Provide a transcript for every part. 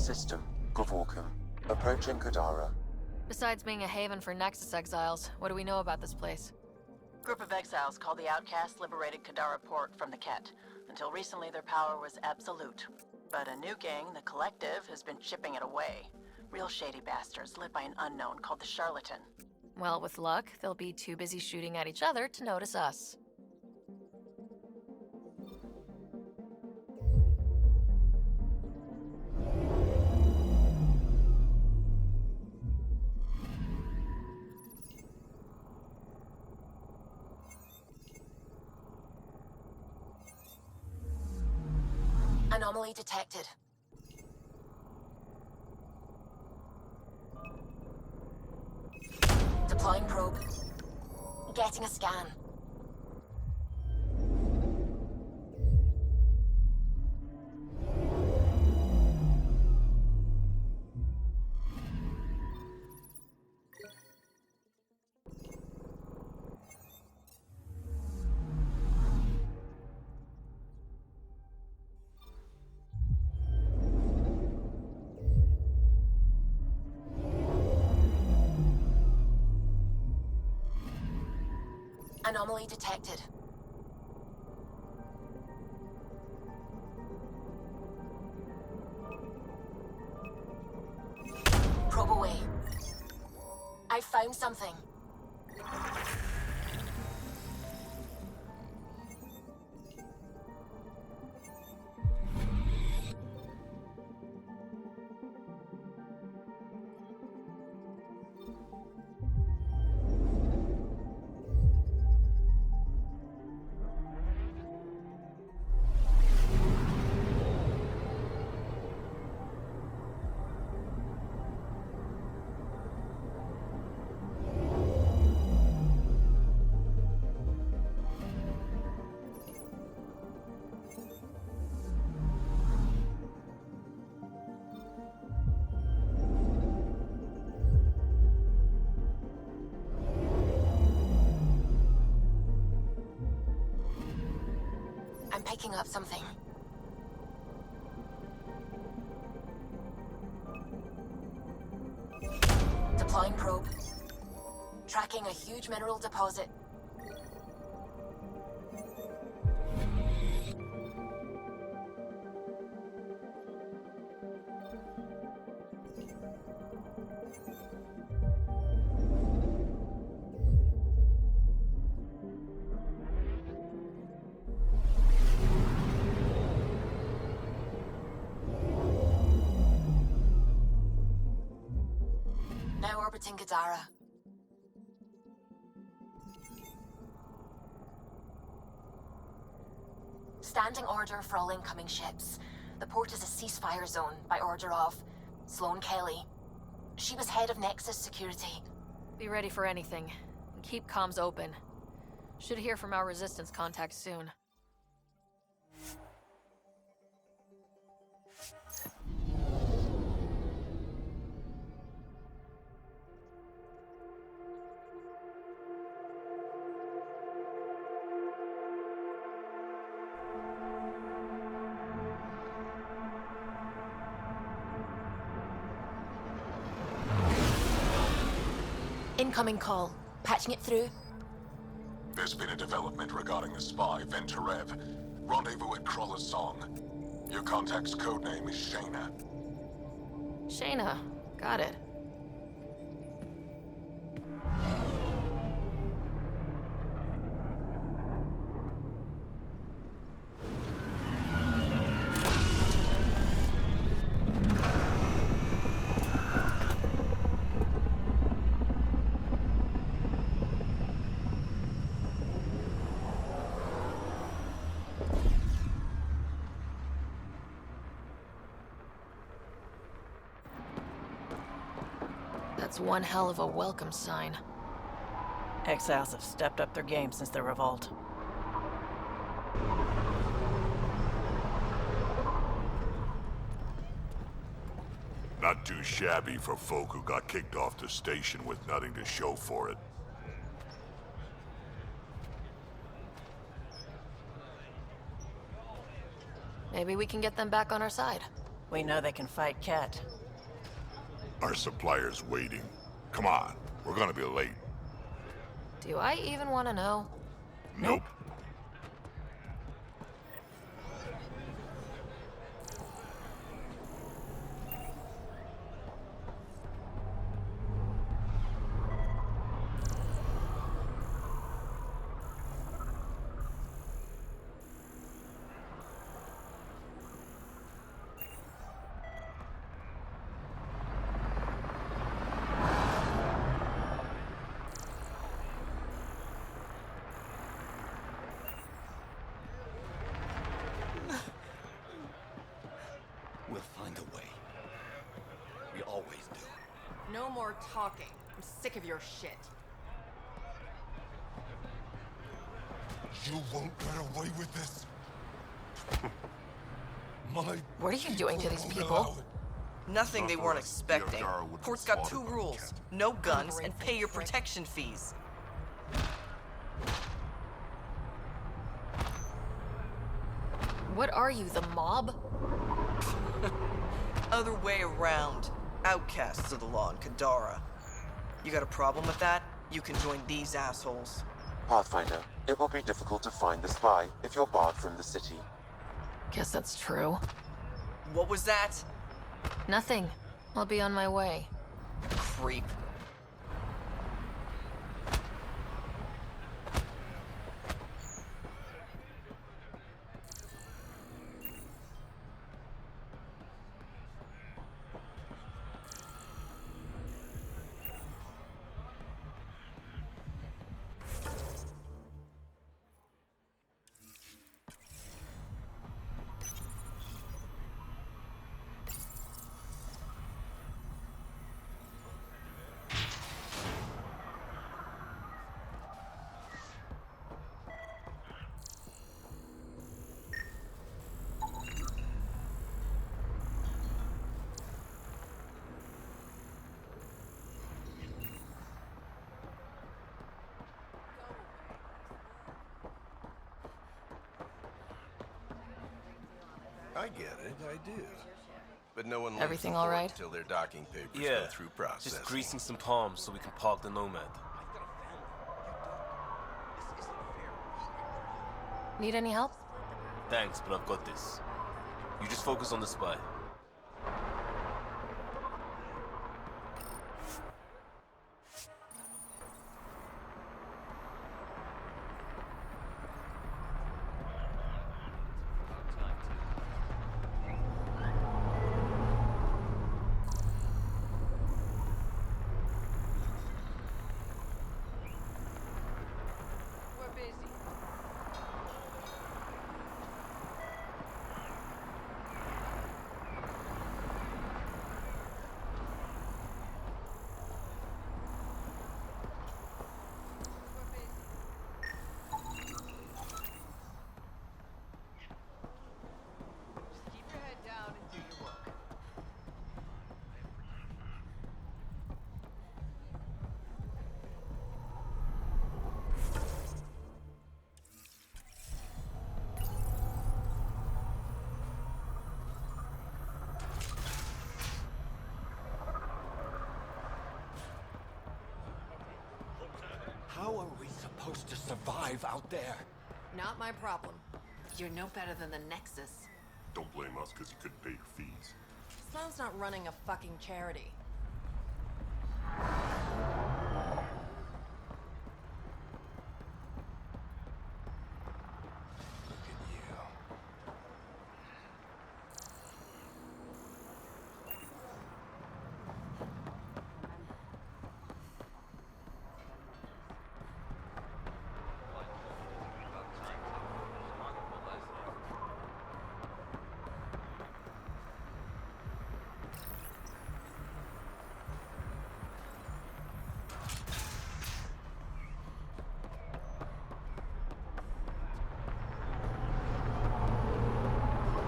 system, Gavorka. Approaching Kadara. Besides being a haven for Nexus exiles, what do we know about this place? Group of exiles called the Outcasts liberated Kadara Port from the Ket. Until recently, their power was absolute. But a new gang, the Collective, has been chipping it away. Real shady bastards led by an unknown called the Charlatan. Well, with luck, they'll be too busy shooting at each other to notice us. Anomaly detected. Deploying probe. Getting a scan. Anomaly detected. Probe away. I found something. I'm picking up something. Deploying probe. Tracking a huge mineral deposit. Now orbiting Kadara. Standing order for all incoming ships. The port is a ceasefire zone by order of Sloane Kelly. She was head of Nexus security. Be ready for anything, and keep comms open. Should hear from our resistance contacts soon. Incoming call. Patching it through. There's been a development regarding the spy, Venturev. Rendezvous at Crawler's Song. Your contact's codename is Shayna. Shayna. Got it. That's one hell of a welcome sign. Exiles have stepped up their game since their revolt. Not too shabby for folk who got kicked off the station with nothing to show for it. Maybe we can get them back on our side. We know they can fight Ket. Our supplier's waiting. Come on, we're gonna be late. Do I even want to know? Nope. We'll find a way. We always do. No more talking. I'm sick of your shit. You won't get away with this. What are you doing to these people? Nothing they weren't expecting. Yagara would Port's got slaughter two them, rules. Captain. No guns and pay your protection fees. What are you, the mob? Other way around. Outcasts of the law in Kadara. You got a problem with that? You can join these assholes. Pathfinder, it will be difficult to find the spy if you're barred from the city. Guess that's true. What was that? Nothing. I'll be on my way. Creep. I get it, I do. But no one leaves Everything the all port right? until their docking papers Yeah, go through processing. just greasing some palms so we can park the Nomad. Need any help? Thanks, but I've got this. You just focus on the spy. How are we supposed to survive out there? Not my problem. You're no better than the Nexus. Don't blame us because you couldn't pay your fees. Sloan's not running a fucking charity. Look at you.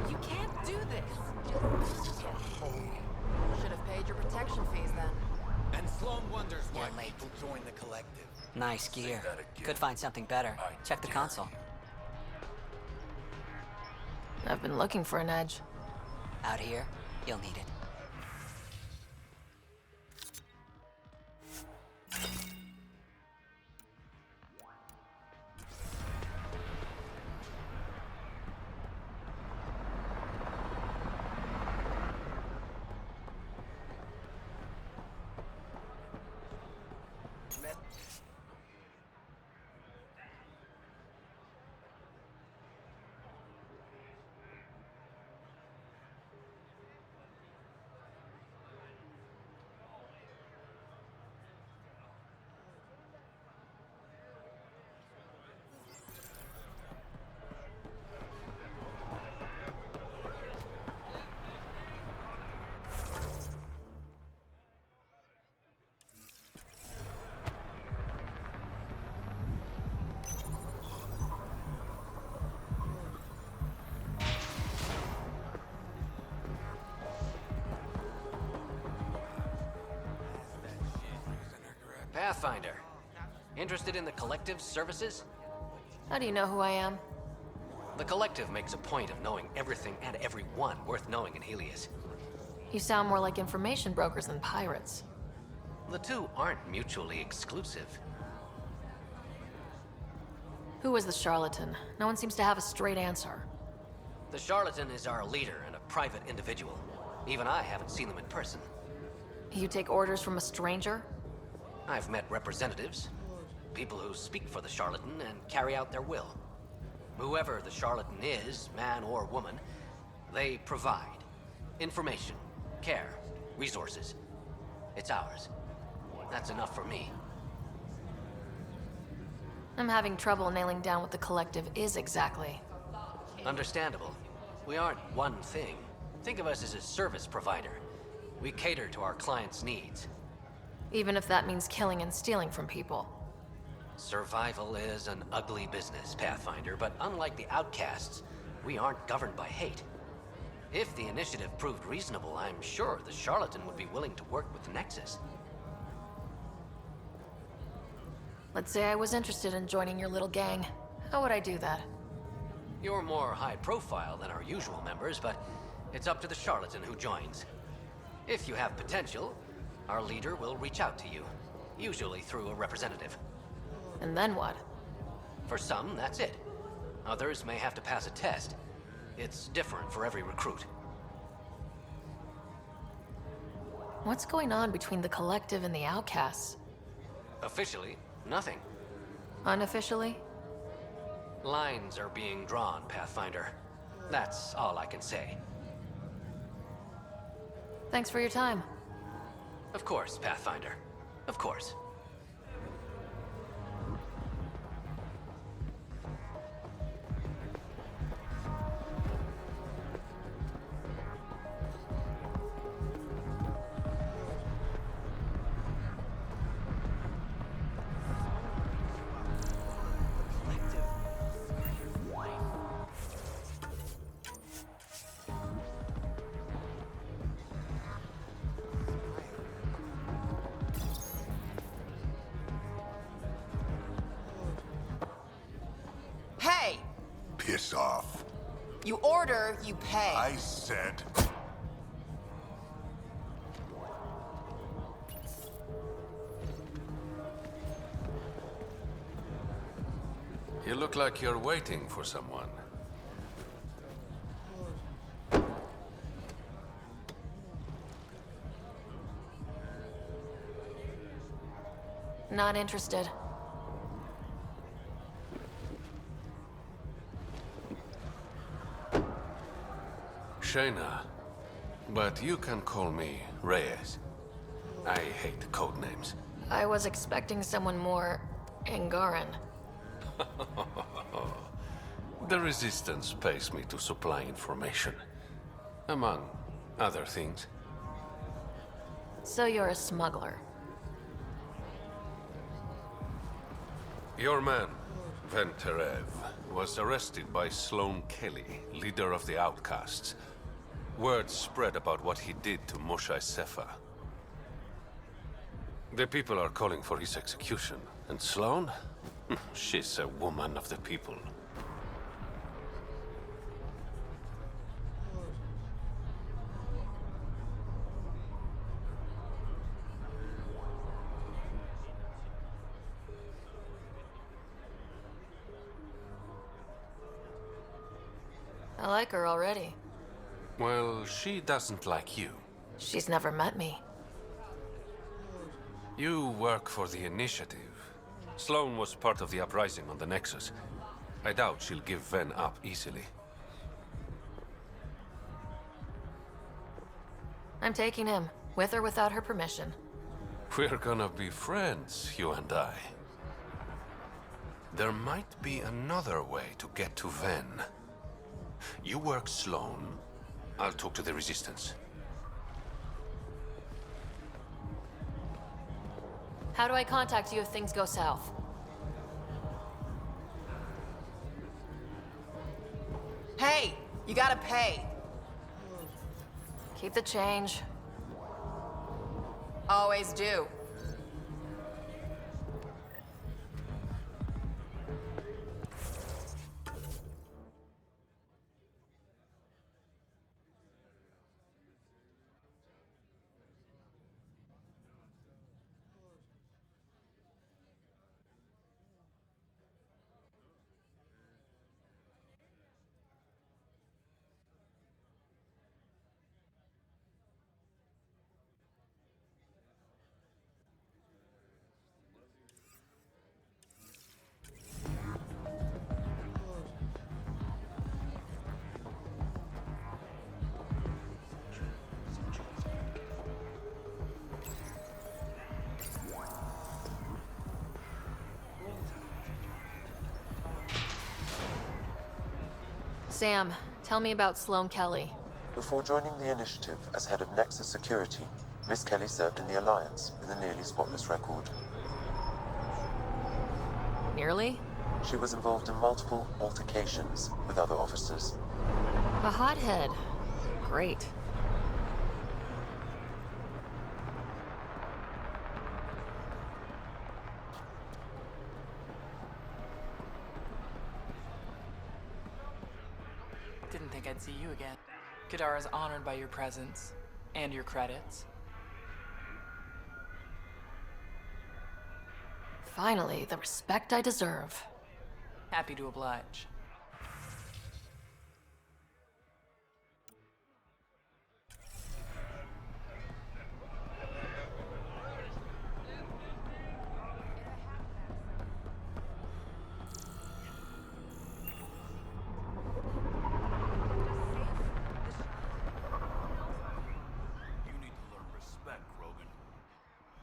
You can't do this. This is our home. Should have paid your protection fees then. And Sloan wonders why people join the collective. Nice gear. that again. Could find something better. I Check the dare console. I've been looking for an edge. Out here? You'll need it. Pathfinder. Interested in the Collective's services? How do you know who I am? The Collective makes a point of knowing everything and everyone worth knowing in Helios. You sound more like information brokers than pirates. The two aren't mutually exclusive. Who is the charlatan? No one seems to have a straight answer. The charlatan is our leader and a private individual. Even I haven't seen them in person. You take orders from a stranger? I've met representatives, people who speak for the charlatan and carry out their will. Whoever the charlatan is, man or woman, they provide information, care, resources. It's ours. That's enough for me. I'm having trouble nailing down what the Collective is exactly. Understandable. We aren't one thing. Think of us as a service provider. We cater to our clients' needs. Even if that means killing and stealing from people. Survival is an ugly business, Pathfinder, but unlike the outcasts, we aren't governed by hate. If the initiative proved reasonable, I'm sure the charlatan would be willing to work with the Nexus. Let's say I was interested in joining your little gang. How would I do that? You're more high profile than our usual members, but it's up to the charlatan who joins. If you have potential, our leader will reach out to you, usually through a representative. And then what? For some, that's it. Others may have to pass a test. It's different for every recruit. What's going on between the Collective and the outcasts? Officially, nothing. Unofficially? Lines are being drawn, Pathfinder. That's all I can say. Thanks for your time. Of course, Pathfinder. Of course. Hey! Piss off. You order, you pay. I said... You look like you're waiting for someone. Not interested. Shayna, but you can call me Reyes. I hate code names. I was expecting someone more Angaran. The Resistance pays me to supply information, among other things. So you're a smuggler. Your man, Venterev, was arrested by Sloane Kelly, leader of the Outcasts. Word spread about what he did to Moshe Sefa. The people are calling for his execution. And Sloane? She's a woman of the people. I like her already. Well, she doesn't like you. She's never met me. You work for the Initiative. Sloane was part of the uprising on the Nexus. I doubt she'll give Ven up easily. I'm taking him, with or without her permission. We're gonna be friends, you and I. There might be another way to get to Ven. You work Sloane. I'll talk to the Resistance. How do I contact you if things go south? Hey, you gotta pay. Keep the change. Always do. Sam, tell me about Sloane Kelly. Before joining the Initiative as head of Nexus Security, Miss Kelly served in the Alliance with a nearly spotless record. Nearly? She was involved in multiple altercations with other officers. A hothead. Great. Didn't think I'd see you again. Kadara's honored by your presence and your credits. Finally, the respect I deserve. Happy to oblige.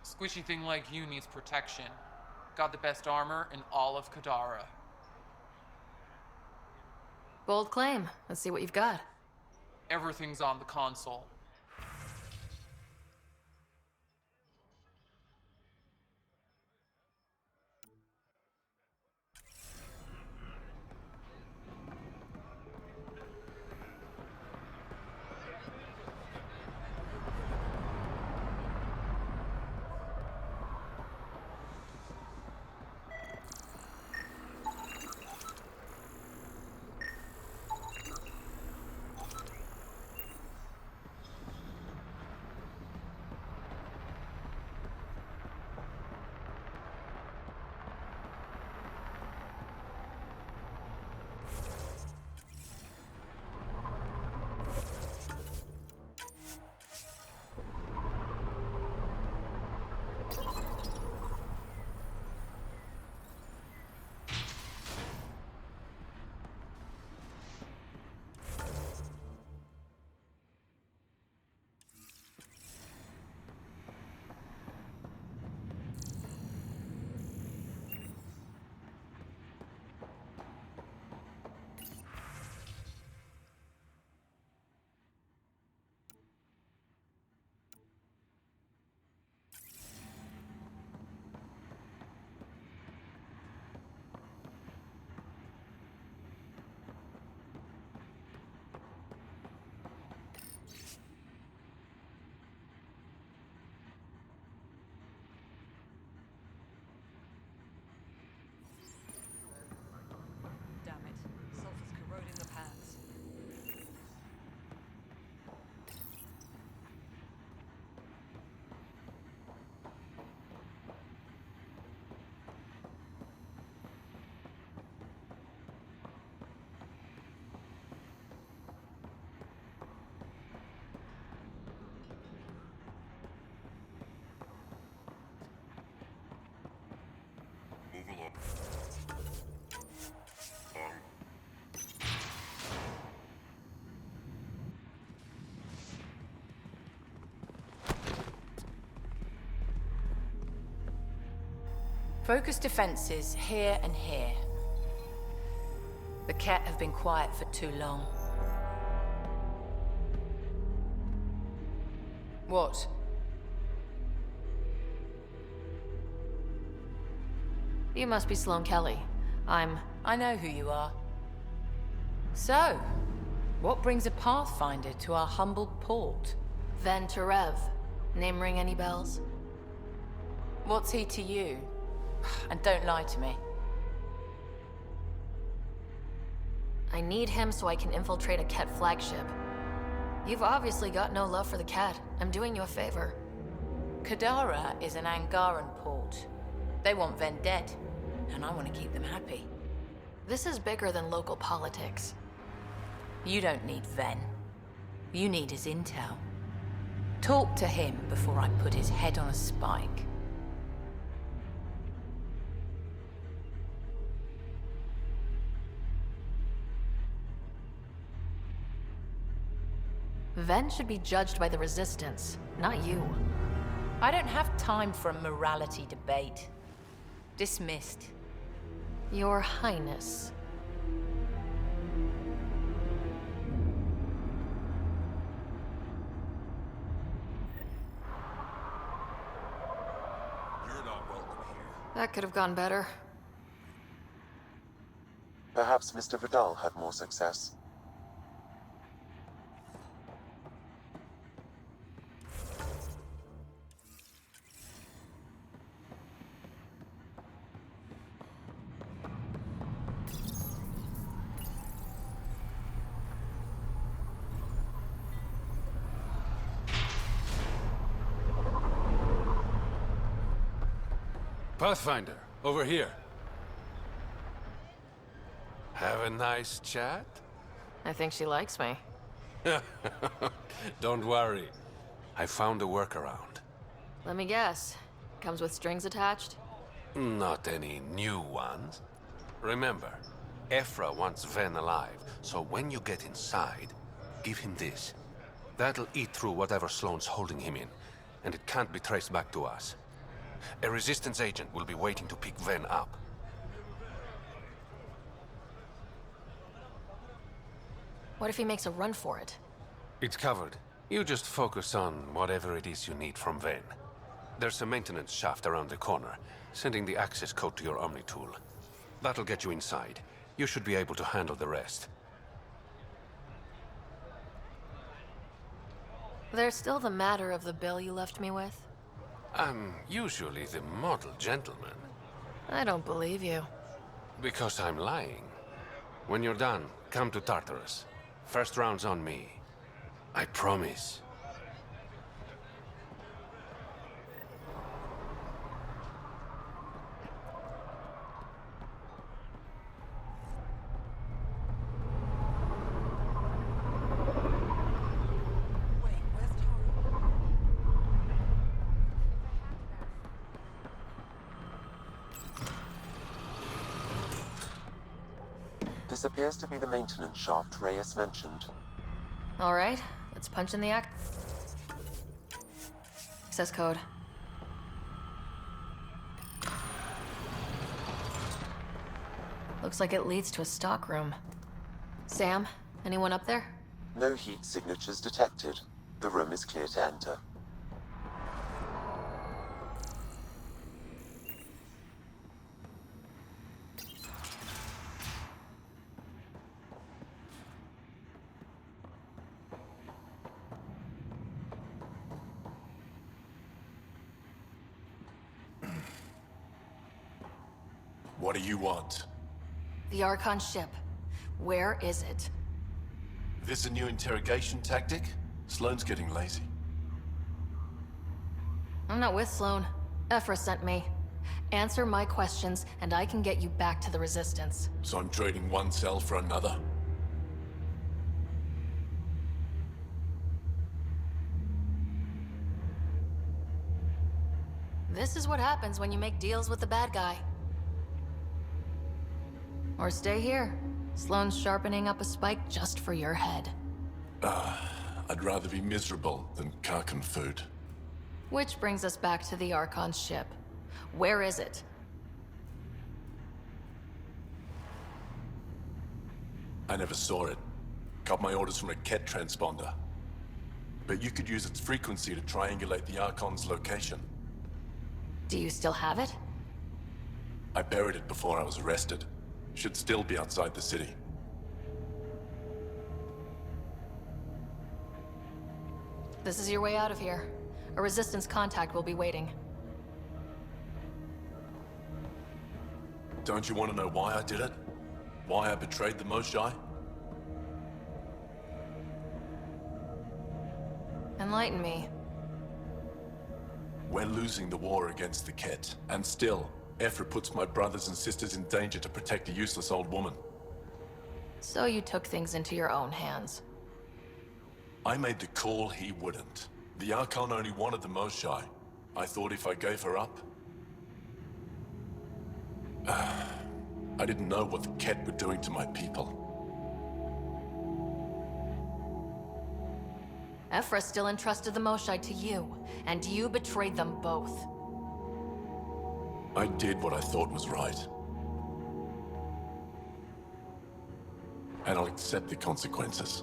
Squishy thing like you needs protection. Got the best armor in all of Kadara. Bold claim. Let's see what you've got. Everything's on the console. Focus defenses here and here. The Ket have been quiet for too long. What? You must be Sloane Kelly. I know who you are. So, what brings a Pathfinder to our humbled port? Ven Terev. Name ring any bells? What's he to you? And don't lie to me. I need him so I can infiltrate a Ket flagship. You've obviously got no love for the Ket. I'm doing you a favor. Kadara is an Angaran port. They want Ven dead, and I want to keep them happy. This is bigger than local politics. You don't need Ven. You need his intel. Talk to him before I put his head on a spike. Ven should be judged by the Resistance, not you. I don't have time for a morality debate. Dismissed. Your Highness. You're not welcome here. That could have gone better. Perhaps Mr. Vidal had more success. Pathfinder, over here. Have a nice chat? I think she likes me. Don't worry. I found a workaround. Let me guess. Comes with strings attached? Not any new ones. Remember, Ephra wants Ven alive, so when you get inside, give him this. That'll eat through whatever Sloane's holding him in, and it can't be traced back to us. A Resistance agent will be waiting to pick Ven up. What if he makes a run for it? It's covered. You just focus on whatever it is you need from Ven. There's a maintenance shaft around the corner, sending the access code to your Omni tool. That'll get you inside. You should be able to handle the rest. There's still the matter of the bill you left me with? I'm usually the model gentleman. I don't believe you. Because I'm lying. When you're done, come to Tartarus. First round's on me. I promise. This appears to be the maintenance shaft Reyes mentioned. All right, let's punch in the access code. Looks like it leads to a stockroom. Sam, anyone up there? No heat signatures detected. The room is clear to enter. What do you want? The Archon ship. Where is it? This a new interrogation tactic? Sloane's getting lazy. I'm not with Sloane. Ephra sent me. Answer my questions, and I can get you back to the Resistance. So I'm trading one cell for another? This is what happens when you make deals with the bad guy. Or stay here. Sloane's sharpening up a spike just for your head. I'd rather be miserable than carcon food. Which brings us back to the Archon's ship. Where is it? I never saw it. Got my orders from a Ket transponder. But you could use its frequency to triangulate the Archon's location. Do you still have it? I buried it before I was arrested. Should still be outside the city. This is your way out of here. A Resistance contact will be waiting. Don't you want to know why I did it? Why I betrayed the Moshae? Enlighten me. We're losing the war against the Ket, and still, Ephra puts my brothers and sisters in danger to protect a useless old woman. So you took things into your own hands. I made the call he wouldn't. The Archon only wanted the Moshae. I thought if I gave her up... I didn't know what the Ket were doing to my people. Ephra still entrusted the Moshae to you, and you betrayed them both. I did what I thought was right. And I'll accept the consequences.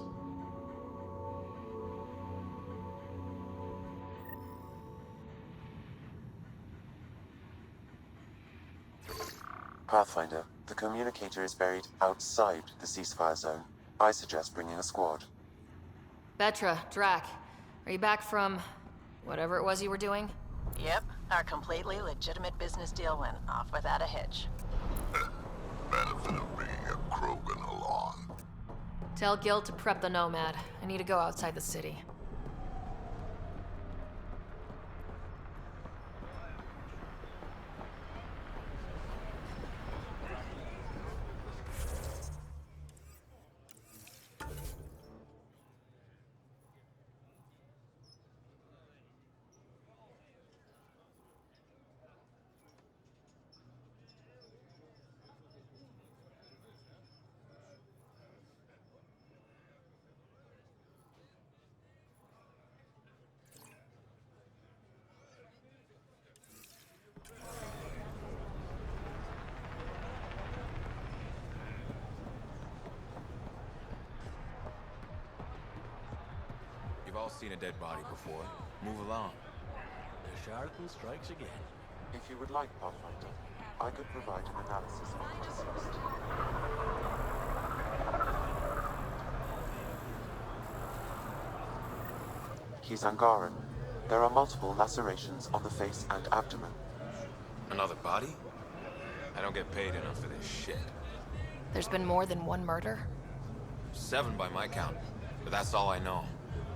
Pathfinder, the communicator is buried outside the ceasefire zone. I suggest bringing a squad. Betra, Drack, are you back from whatever it was you were doing? Yep, our completely legitimate business deal went off without a hitch. Benefit of bringing a krogan along. Tell Gil to prep the Nomad. I need to go outside the city. You've all seen a dead body before. Move along. The charlatan strikes again. If you would like, Pathfinder, I could provide an analysis of the deceased. He's Angaran. There are multiple lacerations on the face and abdomen. Another body? I don't get paid enough for this shit. There's been more than one murder? 7 by my count, but that's all I know.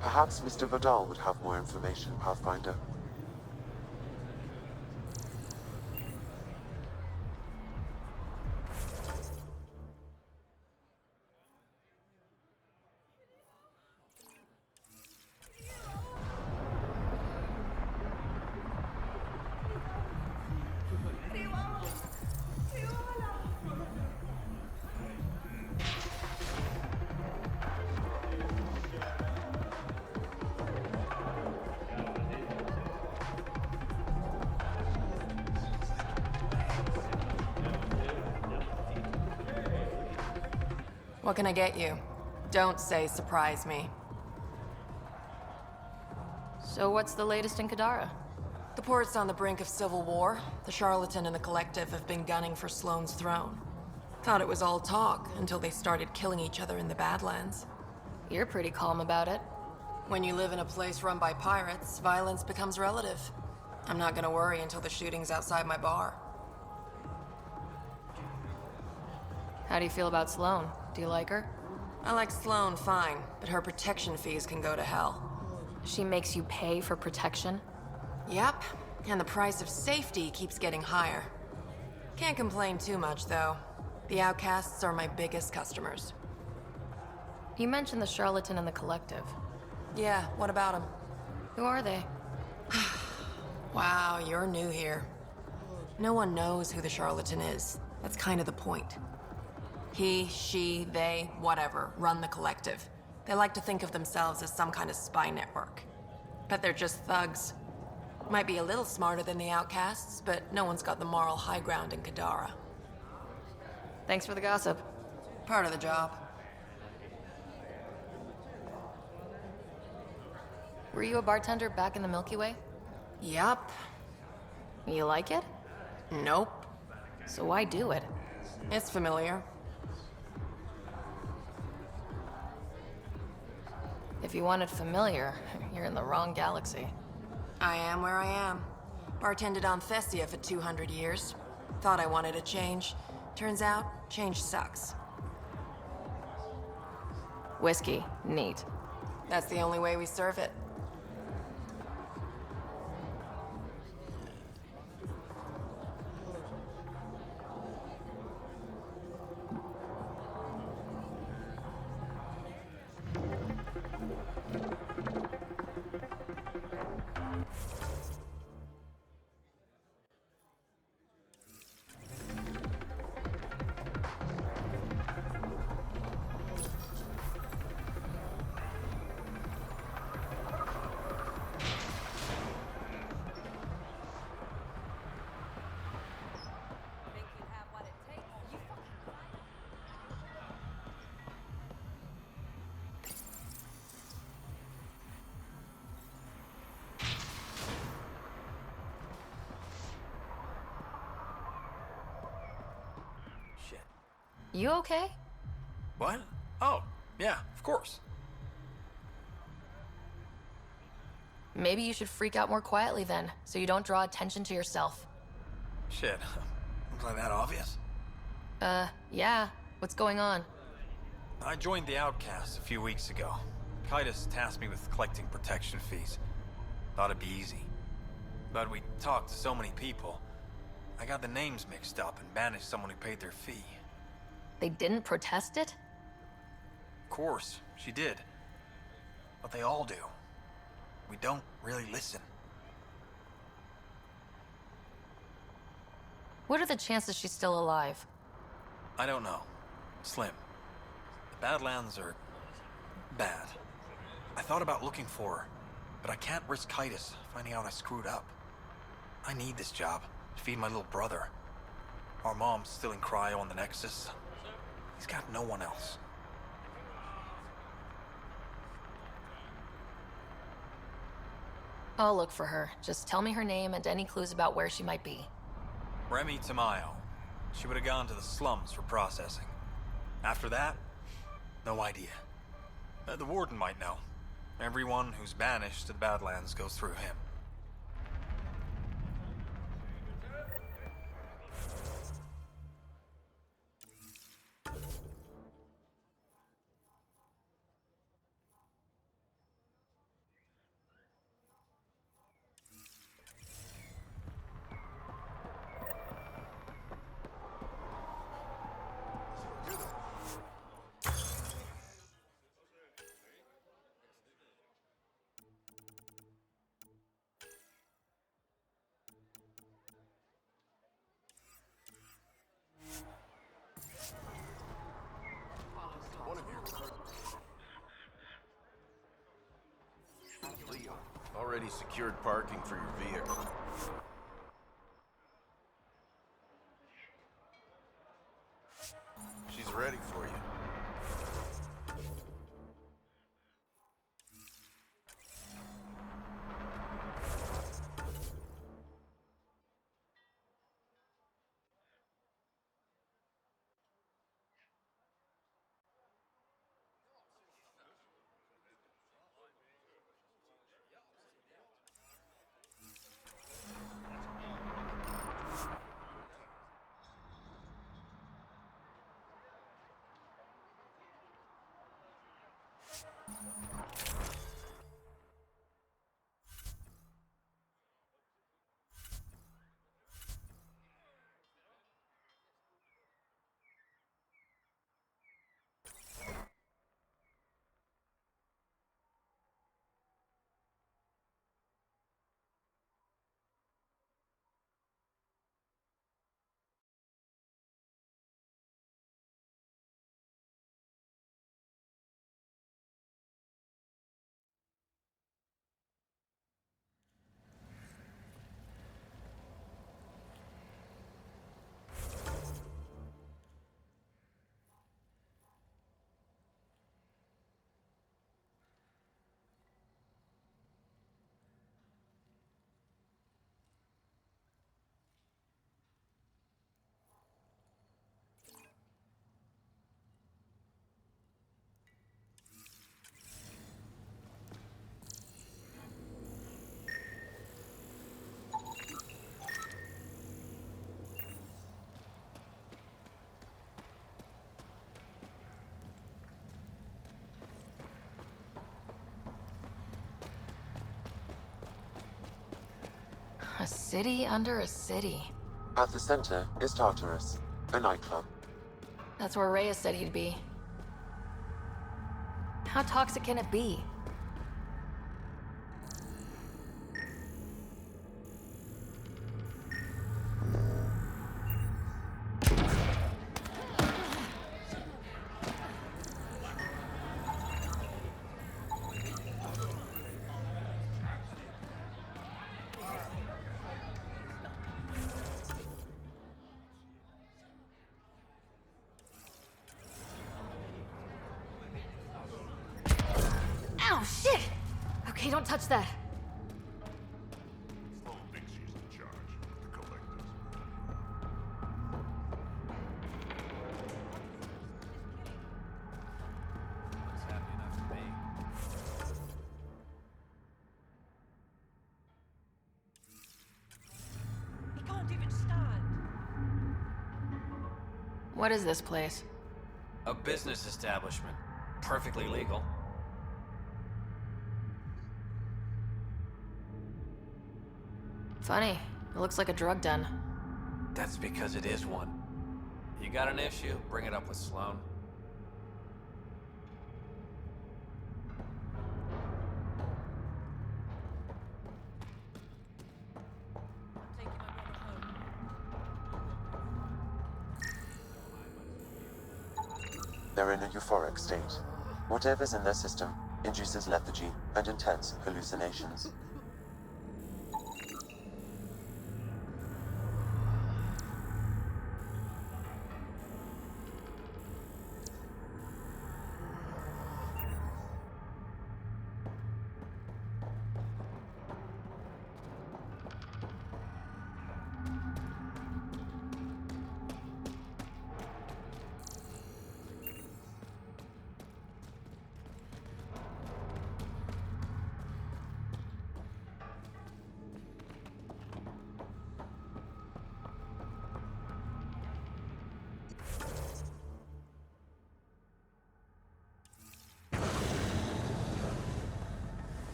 Perhaps Mr. Vidal would have more information, Pathfinder. What can I get you? Don't say surprise me. So what's the latest in Kadara? The port's on the brink of civil war. The Charlatan and the Collective have been gunning for Sloane's throne. Thought it was all talk until they started killing each other in the Badlands. You're pretty calm about it. When you live in a place run by pirates, violence becomes relative. I'm not gonna worry until the shooting's outside my bar. How do you feel about Sloane? Do you like her? I like Sloane fine, but her protection fees can go to hell. She makes you pay for protection? Yep, and the price of safety keeps getting higher. Can't complain too much, though. The outcasts are my biggest customers. You mentioned the Charlatan and the Collective. Yeah, what about them? Who are they? Wow, you're new here. No one knows who the Charlatan is. That's kind of the point. He, she, they, whatever, run the Collective. They like to think of themselves as some kind of spy network. But they're just thugs. Might be a little smarter than the outcasts, but no one's got the moral high ground in Kadara. Thanks for the gossip. Part of the job. Were you a bartender back in the Milky Way? Yup. You like it? Nope. So why do it? It's familiar. If you wanted familiar, you're in the wrong galaxy. I am where I am. Bartended on Thessia for 200 years. Thought I wanted a change. Turns out, change sucks. Whiskey, neat. That's the only way we serve it. You okay? What? Oh, yeah, of course. Maybe you should freak out more quietly then, so you don't draw attention to yourself. Shit. Looks like that obvious. Yeah. What's going on? I joined the Outcasts a few weeks ago. Kaitis tasked me with collecting protection fees. Thought it'd be easy. But we talked to so many people. I got the names mixed up and banished someone who paid their fee. They didn't protest it? Of course, she did. But they all do. We don't really listen. What are the chances she's still alive? I don't know. Slim. The Badlands are bad. I thought about looking for her, but I can't risk Kaitis finding out I screwed up. I need this job to feed my little brother. Our mom's still in cryo on the Nexus. He's got no one else. I'll look for her. Just tell me her name and any clues about where she might be. Remy Tamayo. She would have gone to the slums for processing. After that, no idea. The warden might know. Everyone who's banished to the Badlands goes through him. Already secured parking for your vehicle. She's ready for you. A city under a city. At the center is Tartarus, a nightclub. That's where Reyes said he'd be. How toxic can it be? Ow, shit! Okay, don't touch that. Sloan thinks she's in charge. The collectors. Looks happy enough to me. He can't even stand. What is this place? A business establishment. Perfectly legal. Funny. It looks like a drug den. That's because it is one. You got an issue? Bring it up with Sloan. They're in a euphoric state. Whatever's in their system induces lethargy and intense hallucinations.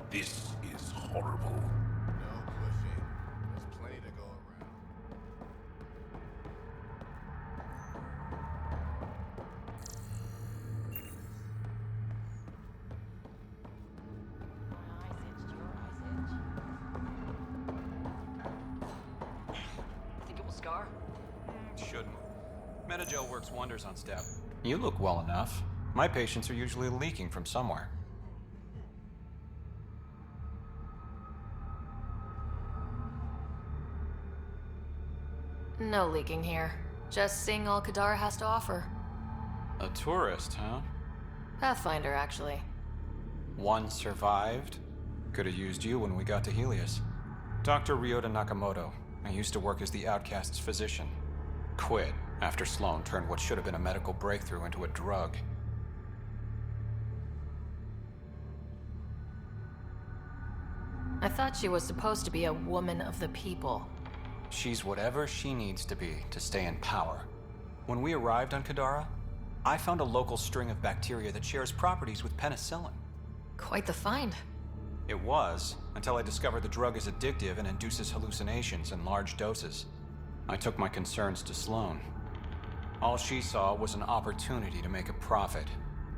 This is horrible. No pushing. There's plenty to go around. Think it will scar? Shouldn't. Metagel works wonders on step. You look well enough. My patients are usually leaking from somewhere. No leaking here. Just seeing all Kadara has to offer. A tourist, huh? Pathfinder, actually. One survived. Could have used you when we got to Helios. Dr. Ryota Nakamoto. I used to work as the Outcast's physician. Quit after Sloan turned what should have been a medical breakthrough into a drug. I thought she was supposed to be a woman of the people. She's whatever she needs to be to stay in power. When we arrived on Kadara, I found a local string of bacteria that shares properties with penicillin. Quite the find. It was, until I discovered the drug is addictive and induces hallucinations in large doses. I took my concerns to Sloan. All she saw was an opportunity to make a profit,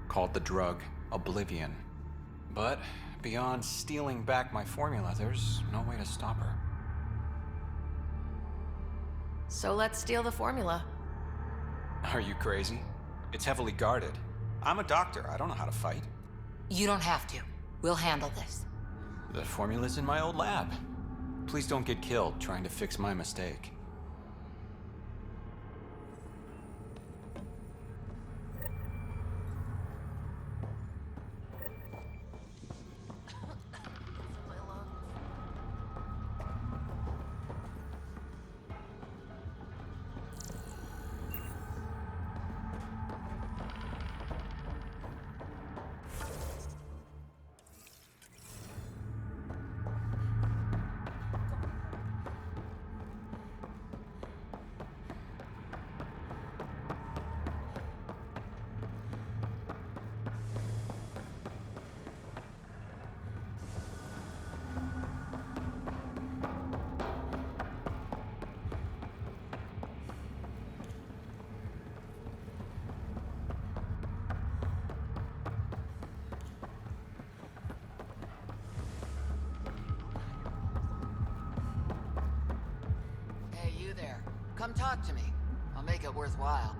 called the drug Oblivion. But beyond stealing back my formula, there's no way to stop her. So let's steal the formula. Are you crazy? It's heavily guarded. I'm a doctor. I don't know how to fight. You don't have to. We'll handle this. The formula's in my old lab. Please don't get killed trying to fix my mistake. you there. Come talk to me. I'll make it worthwhile.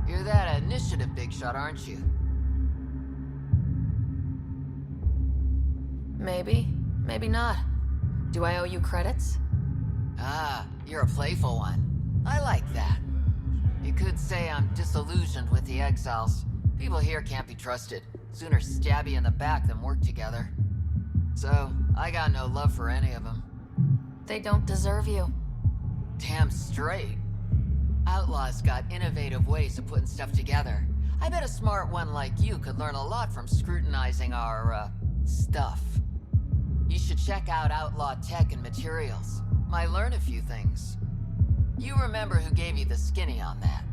You're that initiative big shot, aren't you? Maybe. Maybe not. Do I owe you credits? Ah, you're a playful one. I like that. You could say I'm disillusioned with the exiles. People here can't be trusted. Sooner stab you in the back than work together. So, I got no love for any of them. They don't deserve you. Damn straight. Outlaws got innovative ways of putting stuff together. I bet a smart one like you could learn a lot from scrutinizing our, stuff. You should check out Outlaw Tech and Materials. Might learn a few things. You remember who gave you the skinny on that.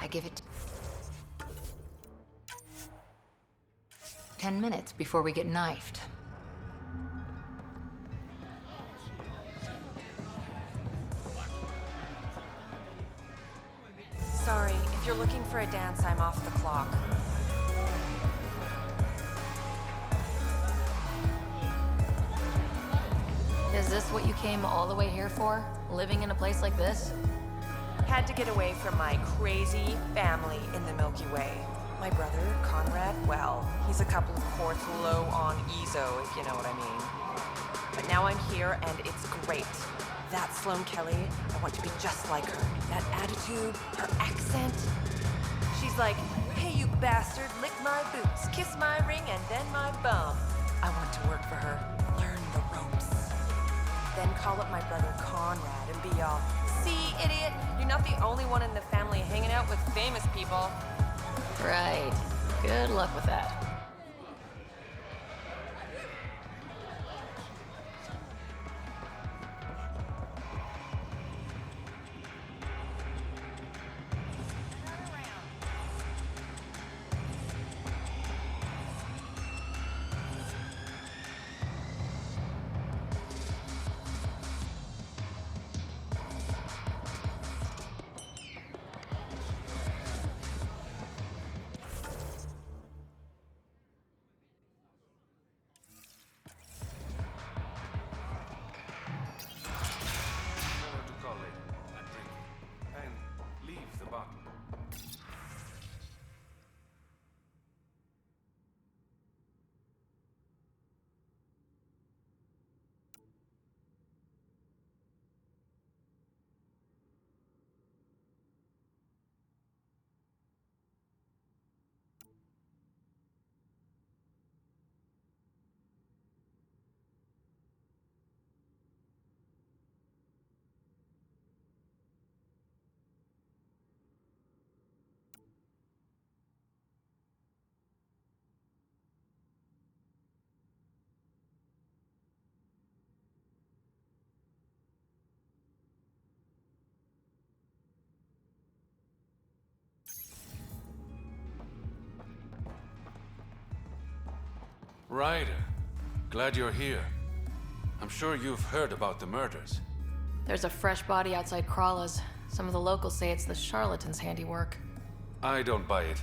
I give it 10 minutes before we get knifed. Sorry, if you're looking for a dance, I'm off the clock. Is this what you came all the way here for? Living in a place like this? Had to get away from my crazy family in the Milky Way. My brother, Conrad, well, he's a couple of quarts low on EZO, if you know what I mean. But now I'm here, and it's great. That Sloane Kelly, I want to be just like her. That attitude, her accent. She's like, hey, you bastard, lick my boots, kiss my ring, and then my bum. I want to work for her, learn the ropes. Then call up my brother Conrad and be all, see, idiot, you're not the only one in the family hanging out with famous people. Right. Good luck with that. Ryder, glad you're here. I'm sure you've heard about the murders. There's a fresh body outside Krala's. Some of the locals say it's the charlatan's handiwork. I don't buy it.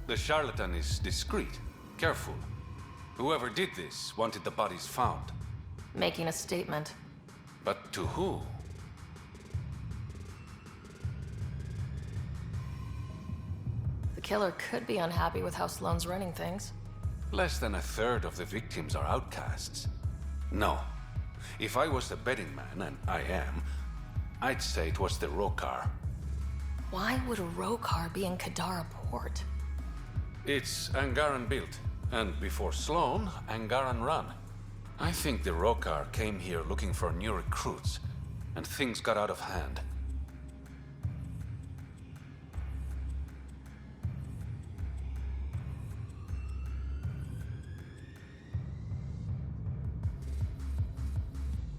The charlatan is discreet, careful. Whoever did this wanted the bodies found. Making a statement. But to who? The killer could be unhappy with how Sloane's running things. Less than a third of the victims are outcasts. No. If I was the betting man, and I am, I'd say it was the Rokar. Why would a Rokar be in Kadara port? It's Angaran built, and before Sloane, Angaran run. I think the Rokar came here looking for new recruits, and things got out of hand.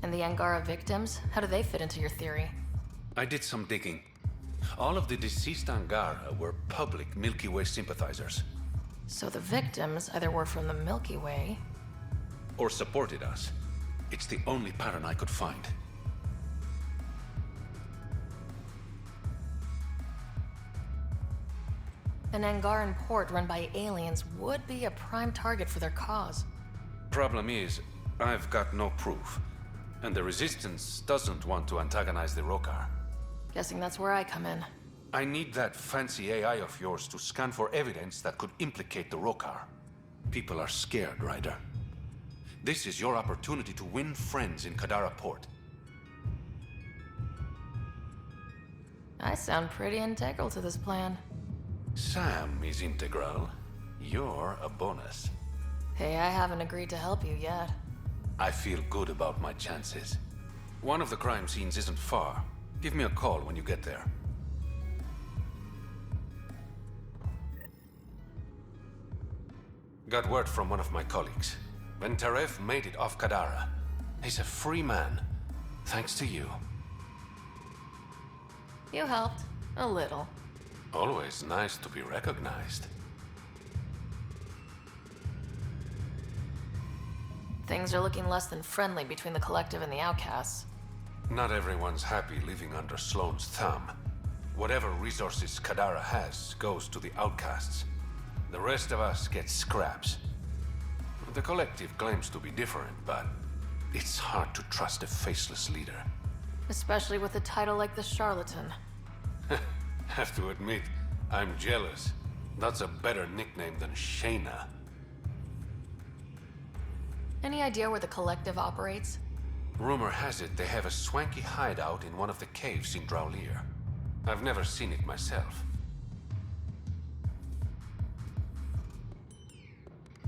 And the Angara victims? How do they fit into your theory? I did some digging. All of the deceased Angara were public Milky Way sympathizers. So the victims either were from the Milky Way... or supported us. It's the only pattern I could find. An Angaran port run by aliens would be a prime target for their cause. Problem is, I've got no proof. And the Resistance doesn't want to antagonize the Rokar. Guessing that's where I come in. I need that fancy AI of yours to scan for evidence that could implicate the Rokar. People are scared, Ryder. This is your opportunity to win friends in Kadara Port. I sound pretty integral to this plan. Sam is integral. You're a bonus. Hey, I haven't agreed to help you yet. I feel good about my chances. One of the crime scenes isn't far. Give me a call when you get there. Got word from one of my colleagues. Venterev made it off Kadara. He's a free man. Thanks to you. You helped. A little. Always nice to be recognized. Things are looking less than friendly between the Collective and the Outcasts. Not everyone's happy living under Sloane's thumb. Whatever resources Kadara has goes to the Outcasts. The rest of us get scraps. The Collective claims to be different, but it's hard to trust a faceless leader. Especially with a title like the Charlatan. Have to admit, I'm jealous. That's a better nickname than Shayna. Any idea where the Collective operates? Rumor has it they have a swanky hideout in one of the caves in Draulir. I've never seen it myself.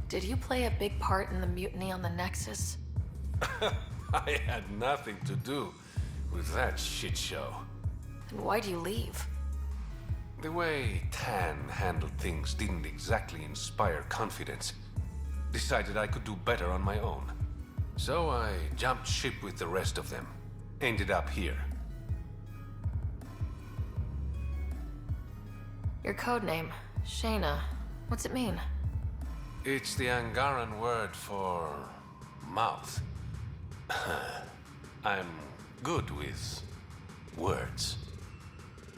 Did you play a big part in the mutiny on the Nexus? I had nothing to do with that shit show. Then why'd you leave? The way Tan handled things didn't exactly inspire confidence. Decided I could do better on my own. So I jumped ship with the rest of them. Ended up here. Your codename, Shayna. What's it mean? It's the Angaran word for mouth. I'm good with words.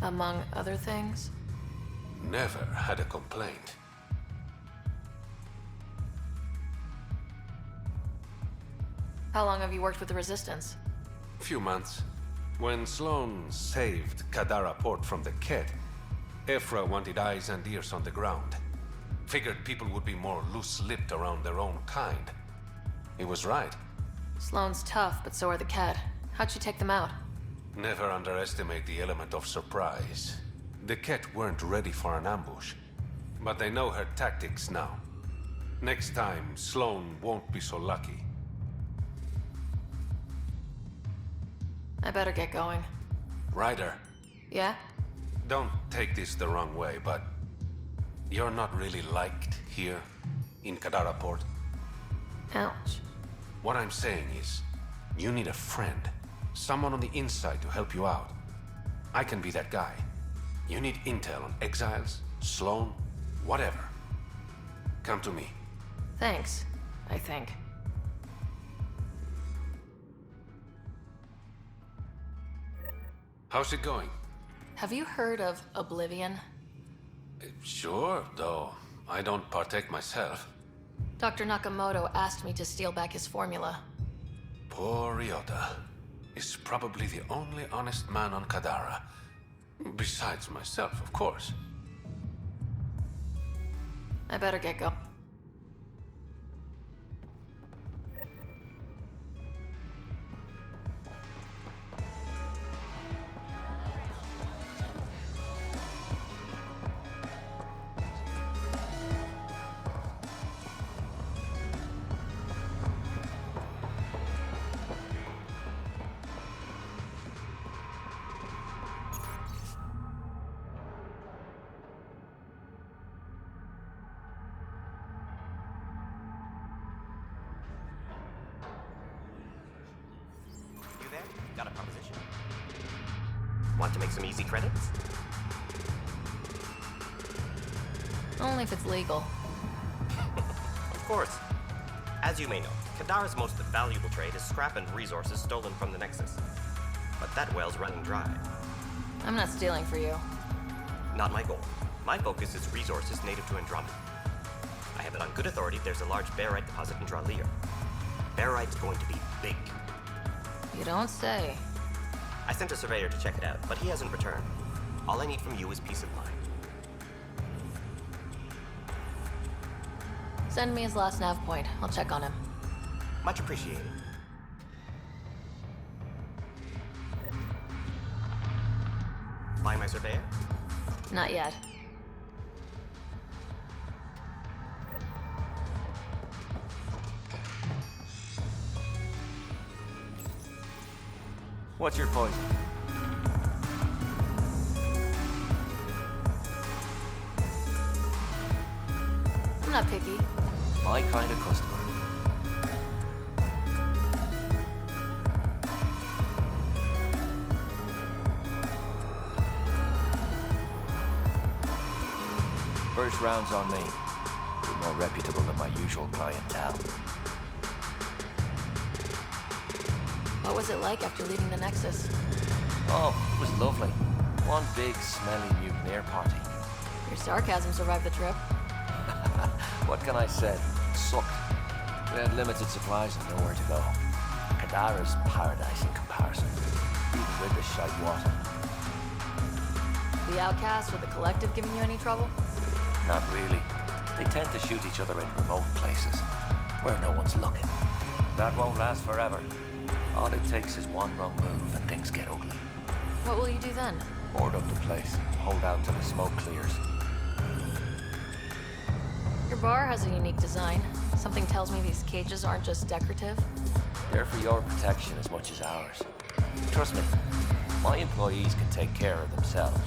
Among other things? Never had a complaint. How long have you worked with the Resistance? Few months. When Sloane saved Kadara Port from the Ket, Ephra wanted eyes and ears on the ground. Figured people would be more loose-lipped around their own kind. He was right. Sloane's tough, but so are the Ket. How'd you take them out? Never underestimate the element of surprise. The Ket weren't ready for an ambush, but they know her tactics now. Next time, Sloane won't be so lucky. I better get going. Ryder. Yeah? Don't take this the wrong way, but you're not really liked here in Kadara Port. Ouch. What I'm saying is, you need a friend. Someone on the inside to help you out. I can be that guy. You need intel on exiles, Sloane, whatever. Come to me. Thanks, I think. How's it going? Have you heard of Oblivion? Sure, though I don't partake myself. Dr. Nakamoto asked me to steal back his formula. Poor Ryota is probably the only honest man on Kadara. Besides myself, of course. I better get going. Got a proposition. Want to make some easy credits? Only if it's legal. Of course. As you may know, Kadara's most valuable trade is scrap and resources stolen from the Nexus. But that well's running dry. I'm not stealing for you. Not my goal. My focus is resources native to Andromeda. I have it on good authority there's a large barite deposit in Dralir. Barite's going to be big. You don't say. I sent a surveyor to check it out, but he hasn't returned. All I need from you is peace of mind. Send me his last nav point. I'll check on him. Much appreciated. Find my surveyor? Not yet. What's your poison? I'm not picky. My kind of customer. First round's on me. You're more reputable than my usual clientele. What was it like after leaving the Nexus? Oh, it was lovely. One big, smelly mutineer party. Your sarcasm survived the trip. What can I say? It sucked. We had limited supplies and nowhere to go. Kadara's paradise in comparison, even with the shite water. The outcasts or the collective giving you any trouble? Not really. They tend to shoot each other in remote places, where no one's looking. That won't last forever. All it takes is one wrong move and things get ugly. What will you do then? Board up the place, hold out till the smoke clears. Your bar has a unique design. Something tells me these cages aren't just decorative. They're for your protection as much as ours. Trust me, my employees can take care of themselves.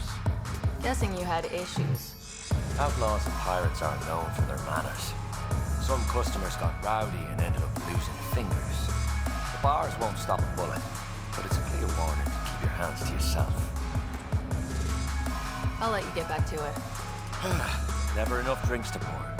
Guessing you had issues. Outlaws and pirates aren't known for their manners. Some customers got rowdy and ended up losing fingers. The bars won't stop a bullet, but it's a clear warning to keep your hands to yourself. I'll let you get back to it. Never enough drinks to pour.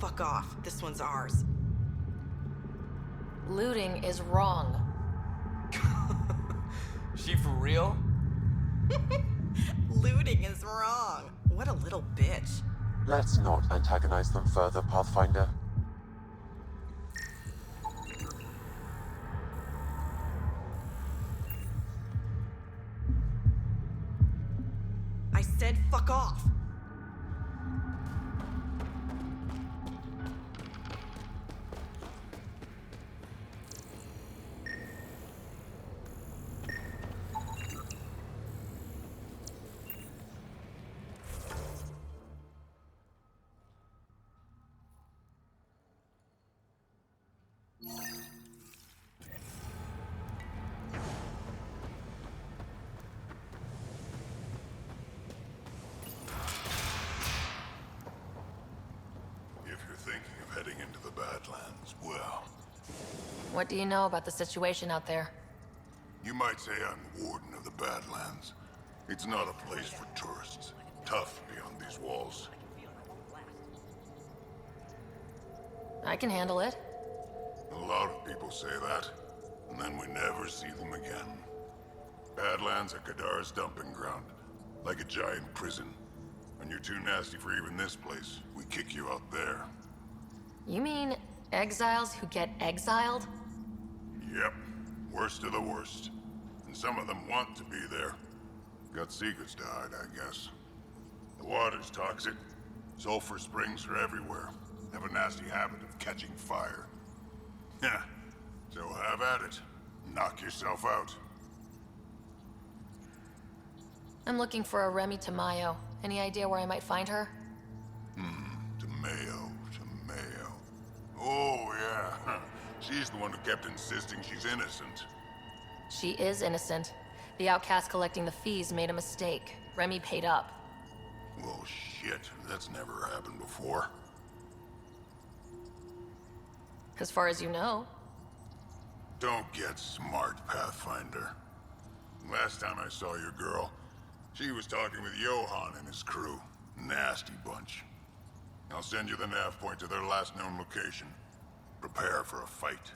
Fuck off. This one's ours. Looting is wrong. She for real? Looting is wrong. What a little bitch. Let's not antagonize them further, Pathfinder. I said fuck off. What do you know about the situation out there? You might say I'm the warden of the Badlands. It's not a place for tourists. Tough beyond these walls. I can handle it. A lot of people say that, and then we never see them again. Badlands are Kadara's dumping ground, like a giant prison. When you're too nasty for even this place, we kick you out there. You mean exiles who get exiled? Yep, worst of the worst. And some of them want to be there. Got secrets to hide, I guess. The water's toxic. Sulfur springs are everywhere. have a nasty habit of catching fire. Yeah, so have at it. Knock yourself out. I'm looking for a Remy Tamayo. Any idea where I might find her? Tamayo. Oh, yeah. She's the one who kept insisting she's innocent. She is innocent. The outcast collecting the fees made a mistake. Remy paid up. Well, shit. That's never happened before. As far as you know. Don't get smart, Pathfinder. Last time I saw your girl, she was talking with Johann and his crew. Nasty bunch. I'll send you the nav point to their last known location. Prepare for a fight.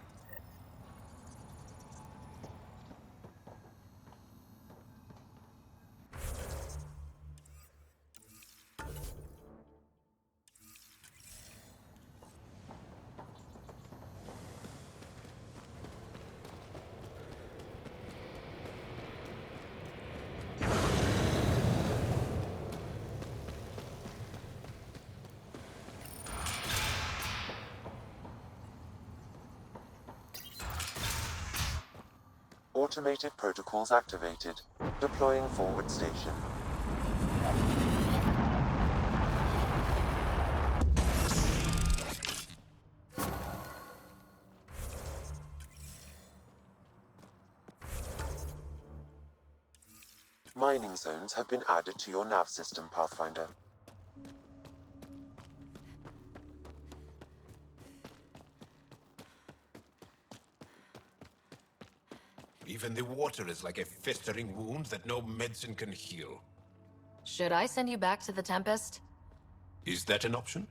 Automated protocols activated. Deploying forward station. Mining zones have been added to your nav system, Pathfinder. Even the water is like a festering wound that no medicine can heal. Should I send you back to the Tempest? Is that an option?